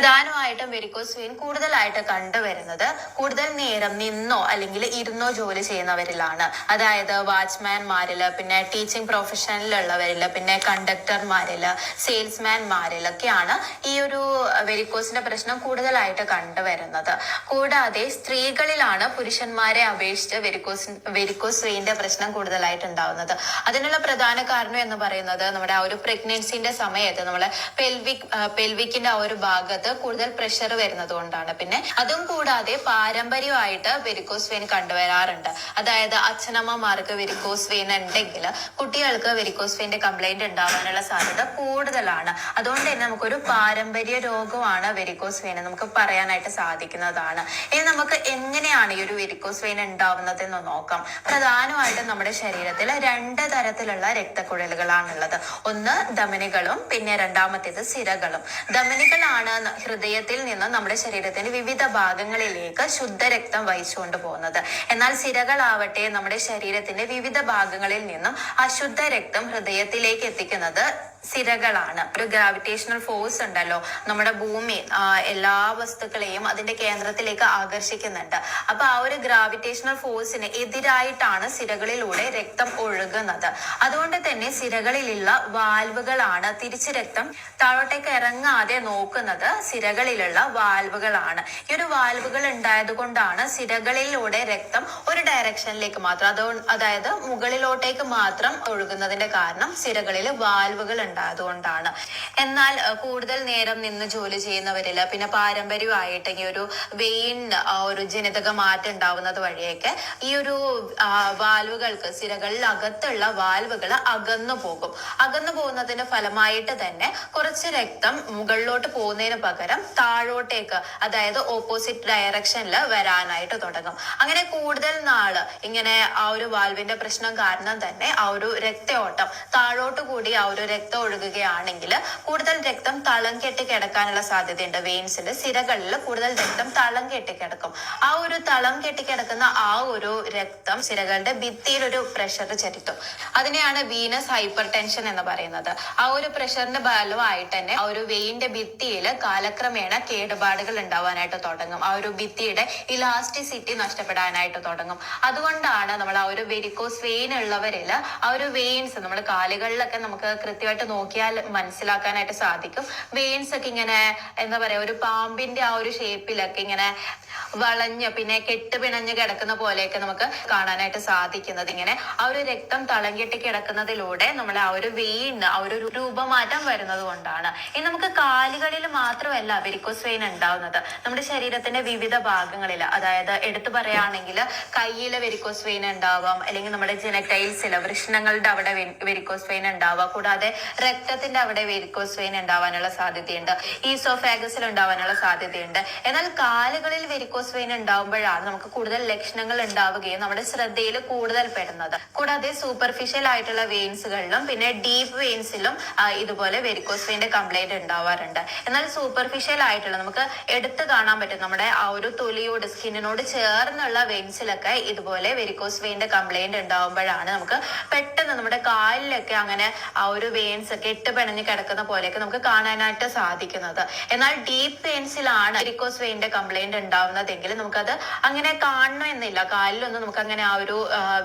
പ്രധാനമായിട്ടും varicose vein കൂടുതലായിട്ട് കണ്ടുവരുന്നത് കൂടുതൽ നേരം നിന്നോ അല്ലെങ്കിൽ ഇരുന്നോ ജോലി ചെയ്യുന്നവരിലാണ്. അതായത് വാച്ച്മാൻമാരില്, പിന്നെ ടീച്ചിങ് പ്രൊഫഷനിലുള്ളവരില്, പിന്നെ കണ്ടക്ടർമാരില്, സെയിൽസ്മാൻമാരിലൊക്കെയാണ് ഈ ഒരു വെരിക്കോസിന്റെ പ്രശ്നം കൂടുതലായിട്ട് കണ്ടുവരുന്നത്. കൂടാതെ സ്ത്രീകളിലാണ് പുരുഷന്മാരെ അപേക്ഷിച്ച് വെരിക്കോസ് വെയിന്റെ പ്രശ്നം കൂടുതലായിട്ട് ഉണ്ടാവുന്നത്. അതിനുള്ള പ്രധാന കാരണം എന്ന് പറയുന്നത് നമ്മുടെ ആ ഒരു പ്രഗ്നൻസിന്റെ സമയത്ത് നമ്മളെ പെൽവിക്കിന്റെ ആ ഒരു ഭാഗത്ത് കൂടുതൽ പ്രഷർ വരുന്നത് കൊണ്ടാണ്. പിന്നെ അതും കൂടാതെ പാരമ്പര്യമായിട്ട് വെരിക്കോസ് വെയിൻ കണ്ടുവരാറുണ്ട്. അതായത് അച്ഛനമ്മമാർക്ക് വെരിക്കോസ് വെയിൻ ഉണ്ടെങ്കിൽ കുട്ടികൾക്ക് വെരിക്കോസ് വെയിന്റെ കംപ്ലൈന്റ് ഉണ്ടാവാനുള്ള സാധ്യത കൂടുതലാണ്. അതുകൊണ്ട് തന്നെ നമുക്കൊരു പാരമ്പര്യ രോഗമാണ് വെരിക്കോസ് വെയിൻ നമുക്ക് പറയാനായിട്ട് സാധിക്കുന്നതാണ്. ഇനി നമുക്ക് എങ്ങനെയാണ് ഈ ഒരു വെരിക്കോസ് വെയിൻ ഉണ്ടാവുന്നത് എന്ന് നോക്കാം. പ്രധാനമായിട്ടും നമ്മുടെ ശരീരത്തിൽ 2 തരത്തിലുള്ള രക്തക്കുഴലുകളാണുള്ളത്. ഒന്ന് ധമനികളും പിന്നെ രണ്ടാമത്തേത് സിരകളും. ധമനികളാണ് ഹൃദയത്തിൽ നിന്ന് നമ്മുടെ ശരീരത്തിന്റെ വിവിധ ഭാഗങ്ങളിലേക്ക് ശുദ്ധരക്തം വഹിച്ചുകൊണ്ട് പോകുന്നത്. എന്നാൽ സിരകളാവട്ടെ നമ്മുടെ ശരീരത്തിന്റെ വിവിധ ഭാഗങ്ങളിൽ നിന്നും അശുദ്ധ രക്തം ഹൃദയത്തിലേക്ക് എത്തിക്കുന്നത് സിരകളാണ്. ഒരു ഗ്രാവിറ്റേഷണൽ ഫോഴ്സ് ഉണ്ടല്ലോ, നമ്മുടെ ഭൂമി എല്ലാ വസ്തുക്കളെയും അതിന്റെ കേന്ദ്രത്തിലേക്ക് ആകർഷിക്കുന്നുണ്ട്. അപ്പൊ ആ ഒരു ഗ്രാവിറ്റേഷണൽ ഫോഴ്സിന് എതിരായിട്ടാണ് സിരകളിലൂടെ രക്തം ഒഴുകുന്നത്. അതുകൊണ്ട് തന്നെ സിരകളിലുള്ള വാൽവുകളാണ് തിരിച്ച് രക്തം താഴോട്ടേക്ക് ഇറങ്ങാതെ നോക്കുന്നത്. സിരകളിലുള്ള വാൽവുകളാണ്. ഈ ഒരു വാൽവുകൾ ഉണ്ടായത് കൊണ്ടാണ് സിരകളിലൂടെ രക്തം ഒരു ഡയറക്ഷനിലേക്ക് മാത്രം, അതായത് മുകളിലോട്ടേക്ക് മാത്രം ഒഴുകുന്നതിന്റെ കാരണം സിരകളിൽ വാൽവുകൾ ഉണ്ടായതുകൊണ്ടാണ്. എന്നാൽ കൂടുതൽ നേരം നിന്ന് ജോലി ചെയ്യുന്നവരില്, പിന്നെ പാരമ്പര്യമായിട്ട് ഈ ഒരു വെയിൻ ഒരു ജനിതക മാറ്റം ഉണ്ടാവുന്നത് വഴിയൊക്കെ ഈ ഒരു വാൽവുകൾക്ക്, സിരകളിൽ അകത്തുള്ള വാൽവുകൾ അകന്നു പോകും. അകന്നു പോകുന്നതിന്റെ ഫലമായിട്ട് തന്നെ കുറച്ച് രക്തം മുകളിലോട്ട് പോകുന്നതിന് പകരം താഴോട്ടേക്ക്, അതായത് ഓപ്പോസിറ്റ് ഡയറക്ഷനിൽ വരാനായിട്ട് തുടങ്ങും. അങ്ങനെ കൂടുതൽ നാള് ഇങ്ങനെ ആ ഒരു വാൽവിന്റെ പ്രശ്നം കാരണം തന്നെ ആ ഒരു രക്തയോട്ടം താഴോട്ട് കൂടി ആ ഒരു രക്തം ഒഴുകുകയാണെങ്കിൽ കൂടുതൽ രക്തം തളം കെട്ടി കിടക്കാനുള്ള സാധ്യതയുണ്ട്. വെയിൻസിൽ, സിരകളിൽ കൂടുതൽ രക്തം തളം കെട്ടി കിടക്കും. ആ ഒരു തളം കെട്ടി കിടക്കുന്ന ആ ഒരു രക്തം സിരകളുടെ ഭിത്തിയിൽ ഒരു പ്രഷർ ചെലുത്തും. അതിനെയാണ് വീനസ് ഹൈപ്പർ ടെൻഷൻ എന്ന് പറയുന്നത്. ആ ഒരു പ്രഷറിന്റെ ഫലമായിട്ട് തന്നെ ആ ഒരു വെയിന്റെ ഭിത്തിയിൽ കാലക്രമേണ കേടുപാടുകൾ ഉണ്ടാവാനായിട്ട് തുടങ്ങും. ആ ഒരു ഭിത്തിയുടെ ഇലാസ്റ്റിസിറ്റി നഷ്ടപ്പെടാനായിട്ട് തുടങ്ങും. അതുകൊണ്ടാണ് നമ്മൾ ആ ഒരു വെരിക്കോസ് വെയിൻ ഉള്ളവരിൽ ആ ഒരു വെയിൻസ് നമ്മുടെ കാലുകളിലൊക്കെ നമുക്ക് കൃത്യമായിട്ട് നോക്കിയാൽ മനസ്സിലാക്കാനായിട്ട് സാധിക്കും. വെയിൻസ് ഒക്കെ ഇങ്ങനെ എന്താ പറയാ, ഒരു പാമ്പിന്റെ ആ ഒരു ഷേപ്പിലൊക്കെ ഇങ്ങനെ വളഞ്ഞ് പിന്നെ കെട്ടുപിണഞ്ഞ് കിടക്കുന്ന പോലെയൊക്കെ നമുക്ക് കാണാനായിട്ട് സാധിക്കുന്നത്. ഇങ്ങനെ ആ ഒരു രക്തം തളം കെട്ടി കിടക്കുന്നതിലൂടെ നമ്മുടെ ആ ഒരു വെയിൻ ആ ഒരു രൂപമാറ്റം വരുന്നത് കൊണ്ടാണ്. ഇനി നമുക്ക് കാലുകളിൽ മാത്രമല്ല വെരിക്കോസ് വെയിൻ ഉണ്ടാവുന്നത്, നമ്മുടെ ശരീരത്തിന്റെ വിവിധ ഭാഗങ്ങളിൽ, അതായത് എടുത്തു പറയുകയാണെങ്കിൽ കയ്യിലെ വെരിക്കോസ് വെയിൻ ഉണ്ടാവാം, അല്ലെങ്കിൽ നമ്മുടെ ജെനറ്റൈൽസില് വൃഷ്ണങ്ങളുടെ അവിടെ വെരിക്കോസ് വെയിൻ ഉണ്ടാവാം. കൂടാതെ രക്തത്തിന്റെ അവിടെ വെരിക്കോസ് വെയിൻ ഉണ്ടാവാനുള്ള സാധ്യതയുണ്ട്. ഈസോഫാഗസിൽ ഉണ്ടാവാനുള്ള സാധ്യതയുണ്ട്. എന്നാൽ കാലുകളിൽ വെരിക്കോസ് വെയിൻ ഉണ്ടാവുമ്പോഴാണ് നമുക്ക് കൂടുതൽ ലക്ഷണങ്ങൾ ഉണ്ടാവുകയും നമ്മുടെ ശ്രദ്ധയിൽ കൂടുതൽ പെടുന്നത്. കൂടാതെ സൂപ്പർഫിഷ്യൽ ആയിട്ടുള്ള വെയിൻസുകളിലും പിന്നെ ഡീപ്പ് വെയിൻസിലും ഇതുപോലെ വെരിക്കോസ് വെയിന്റെ കംപ്ലൈന്റ് ഉണ്ടാവാറുണ്ട്. എന്നാൽ സൂപ്പർഫിഷ്യൽ ആയിട്ടുള്ള നമുക്ക് എടുത്തു കാണാൻ പറ്റും നമ്മുടെ ആ ഒരു തൊലിയോട്, സ്കിന്നിനോട് ചേർന്നുള്ള വെയിൻസിലൊക്കെ ഇതുപോലെ വെരിക്കോസ് വെയിന്റെ കംപ്ലൈന്റ് ഉണ്ടാവുമ്പോഴാണ് നമുക്ക് പെട്ടെന്ന് നമ്മുടെ കാലിലൊക്കെ അങ്ങനെ ആ ഒരു വെയിൻസ് ഒക്കെ പിണഞ്ഞ് കിടക്കുന്ന പോലെയൊക്കെ നമുക്ക് കാണാനായിട്ട് സാധിക്കുന്നത്. എന്നാൽ ഡീപ്പ് വെയിൻസിലാണ് വെരിക്കോസ് വെയിന്റെ കംപ്ലൈന്റ് ഉണ്ടാവുന്നതെങ്കിൽ നമുക്കത് അങ്ങനെ കാണണമെന്നില്ല. കാലിലൊന്നും നമുക്ക് അങ്ങനെ ആ ഒരു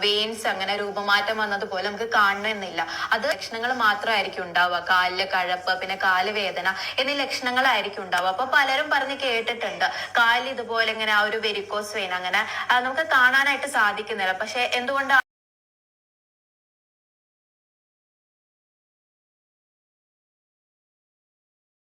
വെയിൻസ് അങ്ങനെ രൂപമാറ്റം വന്നതുപോലെ നമുക്ക് കാണണമെന്നില്ല. അത് ലക്ഷണങ്ങൾ മാത്രമായിരിക്കും ഉണ്ടാവുക. കാലില് കഴപ്പ്, പിന്നെ കാല് വേദന എന്നീ ലക്ഷണങ്ങളായിരിക്കും ഉണ്ടാവുക. അപ്പൊ പലരും പറഞ്ഞ് കേട്ടിട്ടുണ്ട് കാലിൽ ഇതുപോലെ ഇങ്ങനെ ആ ഒരു വെരിക്കോസ് വെയിൻ അങ്ങനെ നമുക്ക് കാണാനായിട്ട് സാധിക്കുന്നില്ല. പക്ഷെ എന്തുകൊണ്ടാണ്